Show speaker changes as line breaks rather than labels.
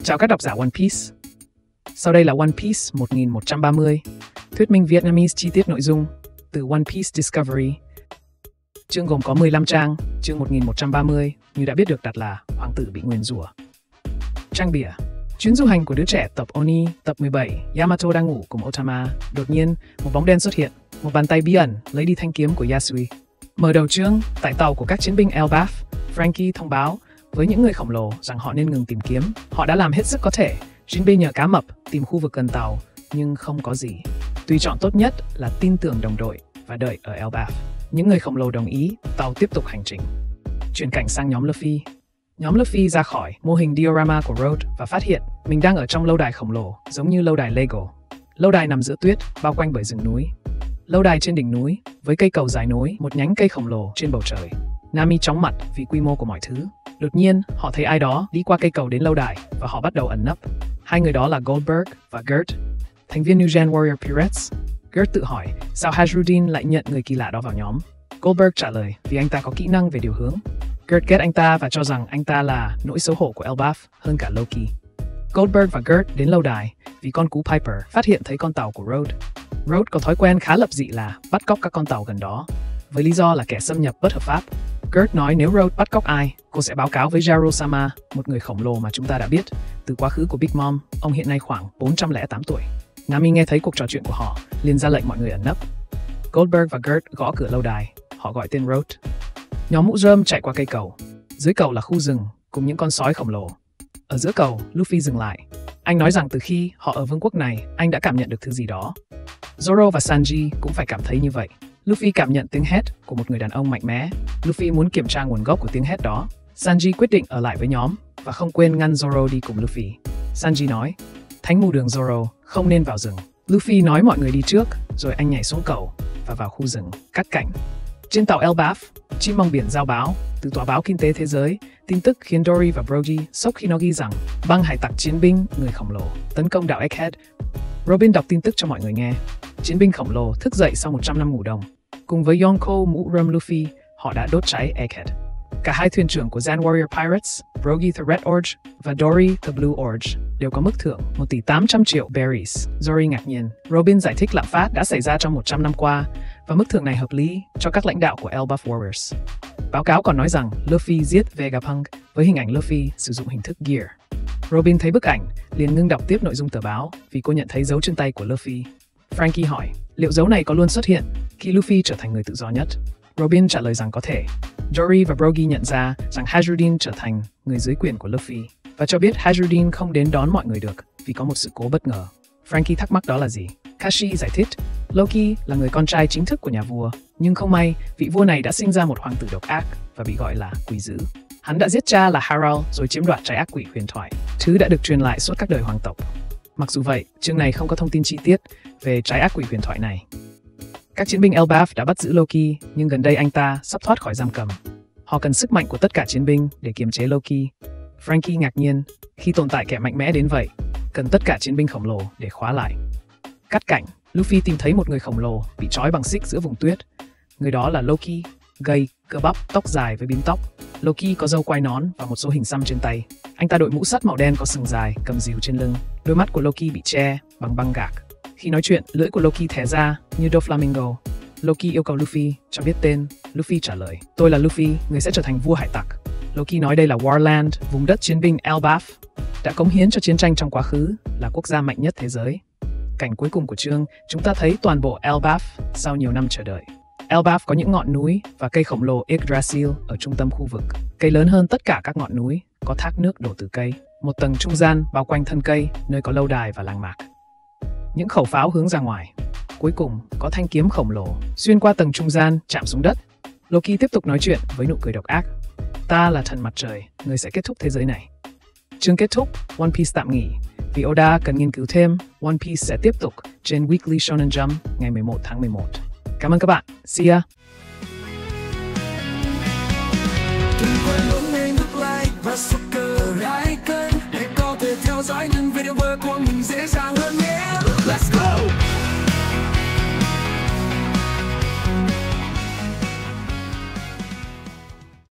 Chào các độc giả One Piece. Sau đây là One Piece 1130, thuyết minh Vietnamese chi tiết nội dung từ One Piece Discovery. Chương gồm có 15 trang, chương 1130 như đã biết được đặt là Hoàng tử bị nguyền rủa. Trang bìa: chuyến du hành của đứa trẻ tập Oni, tập 17, Yamato đang ngủ cùng Otama. Đột nhiên, một bóng đen xuất hiện, một bàn tay bí ẩn lấy đi thanh kiếm của Yasui. Mở đầu chương, tại tàu của các chiến binh Elbaf, Franky thông báo với những người khổng lồ rằng họ nên ngừng tìm kiếm. Họ đã làm hết sức có thể. Jinbe nhờ cá mập tìm khu vực gần tàu, nhưng không có gì. Tùy chọn tốt nhất là tin tưởng đồng đội và đợi ở Elbaf. Những người khổng lồ đồng ý, tàu tiếp tục hành trình. Chuyển cảnh sang nhóm Luffy. Nhóm Luffy ra khỏi mô hình diorama của Road và phát hiện mình đang ở trong lâu đài khổng lồ, giống như lâu đài Lego. Lâu đài nằm giữa tuyết, bao quanh bởi rừng núi. Lâu đài trên đỉnh núi, với cây cầu dài nối, một nhánh cây khổng lồ trên bầu trời. Nami chóng mặt vì quy mô của mọi thứ. Đột nhiên, họ thấy ai đó đi qua cây cầu đến lâu đài và họ bắt đầu ẩn nấp. Hai người đó là Goldberg và Gert, thành viên New Gen Warrior Pirates. Gert tự hỏi sao Hazrudin lại nhận người kỳ lạ đó vào nhóm. Goldberg trả lời vì anh ta có kỹ năng về điều hướng. Gert ghét anh ta và cho rằng anh ta là nỗi xấu hổ của Elbaf hơn cả Loki. Goldberg và Gert đến lâu đài vì con cú Piper phát hiện thấy con tàu của Road. Road có thói quen khá lập dị là bắt cóc các con tàu gần đó, với lý do là kẻ xâm nhập bất hợp pháp. Gert nói nếu Road bắt cóc ai, cô sẽ báo cáo với Jaro-sama, một người khổng lồ mà chúng ta đã biết từ quá khứ của Big Mom. Ông hiện nay khoảng 408 tuổi. Nami nghe thấy cuộc trò chuyện của họ, liền ra lệnh mọi người ẩn nấp. Goldberg và Gert gõ cửa lâu đài. Họ gọi tên Road. Nhóm mũ rơm chạy qua cây cầu. Dưới cầu là khu rừng cùng những con sói khổng lồ. Ở giữa cầu, Luffy dừng lại. Anh nói rằng từ khi họ ở vương quốc này, anh đã cảm nhận được thứ gì đó. Zoro và Sanji cũng phải cảm thấy như vậy. Luffy cảm nhận tiếng hét của một người đàn ông mạnh mẽ. Luffy muốn kiểm tra nguồn gốc của tiếng hét đó. Sanji quyết định ở lại với nhóm và không quên ngăn Zoro đi cùng Luffy. Sanji nói, thánh mù đường Zoro, không nên vào rừng. Luffy nói mọi người đi trước, rồi anh nhảy xuống cầu và vào khu rừng, cắt cảnh. Trên tàu Elbaf, chim mong biển giao báo từ tòa báo kinh tế thế giới, tin tức khiến Dory và Brogy sốc khi nó ghi rằng băng hải tặc chiến binh người khổng lồ tấn công đảo Egghead. Robin đọc tin tức cho mọi người nghe. Chiến binh khổng lồ thức dậy sau 100 năm ngủ đông. Cùng với Yonko, mũ rơm Luffy, họ đã đốt cháy Egghead. Cả hai thuyền trưởng của Gen Warrior Pirates, Brogy the Red Orge và Dory the Blue Orge, đều có mức thưởng 1 tỷ 800 triệu berries. Dory ngạc nhiên. Robin giải thích lạm phát đã xảy ra trong 100 năm qua và mức thưởng này hợp lý cho các lãnh đạo của Elbaf Warriors. Báo cáo còn nói rằng Luffy giết Vegapunk với hình ảnh Luffy sử dụng hình thức Gear. Robin thấy bức ảnh, liền ngưng đọc tiếp nội dung tờ báo vì cô nhận thấy dấu chân tay của Luffy. Franky hỏi, liệu dấu này có luôn xuất hiện khi Luffy trở thành người tự do nhất? Robin trả lời rằng có thể. Dory và Brogy nhận ra rằng Hazrudin trở thành người dưới quyền của Luffy và cho biết Hazrudin không đến đón mọi người được vì có một sự cố bất ngờ. Franky thắc mắc đó là gì? Kashi giải thích, Loki là người con trai chính thức của nhà vua, nhưng không may, vị vua này đã sinh ra một hoàng tử độc ác và bị gọi là quỷ dữ. Hắn đã giết cha là Harald rồi chiếm đoạt trái ác quỷ huyền thoại, thứ đã được truyền lại suốt các đời hoàng tộc. Mặc dù vậy, chương này không có thông tin chi tiết về trái ác quỷ huyền thoại này. Các chiến binh Elbaf đã bắt giữ Loki, nhưng gần đây anh ta sắp thoát khỏi giam cầm. Họ cần sức mạnh của tất cả chiến binh để kiềm chế Loki. Franky ngạc nhiên, khi tồn tại kẻ mạnh mẽ đến vậy, cần tất cả chiến binh khổng lồ để khóa lại. Cắt cảnh, Luffy tìm thấy một người khổng lồ bị trói bằng xích giữa vùng tuyết. Người đó là Loki, gầy, cơ bắp, tóc dài với bím tóc. Loki có râu quai nón và một số hình xăm trên tay. Anh ta đội mũ sắt màu đen có sừng dài, cầm rìu trên lưng. Đôi mắt của Loki bị che bằng băng gạc. Khi nói chuyện, lưỡi của Loki thẻ ra như Doflamingo. Loki yêu cầu Luffy cho biết tên. Luffy trả lời, tôi là Luffy, người sẽ trở thành vua hải tặc. Loki nói đây là Warland, vùng đất chiến binh Elbaf, đã cống hiến cho chiến tranh trong quá khứ, là quốc gia mạnh nhất thế giới. Cảnh cuối cùng của chương, chúng ta thấy toàn bộ Elbaf sau nhiều năm chờ đợi. Elbaf có những ngọn núi và cây khổng lồ Yggdrasil ở trung tâm khu vực. Cây lớn hơn tất cả các ngọn núi, có thác nước đổ từ cây. Một tầng trung gian bao quanh thân cây, nơi có lâu đài và làng mạc. Những khẩu pháo hướng ra ngoài. Cuối cùng, có thanh kiếm khổng lồ xuyên qua tầng trung gian chạm xuống đất. Loki tiếp tục nói chuyện với nụ cười độc ác. Ta là thần mặt trời, người sẽ kết thúc thế giới này. Chương kết thúc, One Piece tạm nghỉ. Vì Oda cần nghiên cứu thêm, One Piece sẽ tiếp tục trên Weekly Shonen Jump ngày 11 tháng 11. Cảm ơn các bạn. See ya!
Đừng quên bấm nút like và subscribe để có thể theo dõi những video mới của mình dễ dàng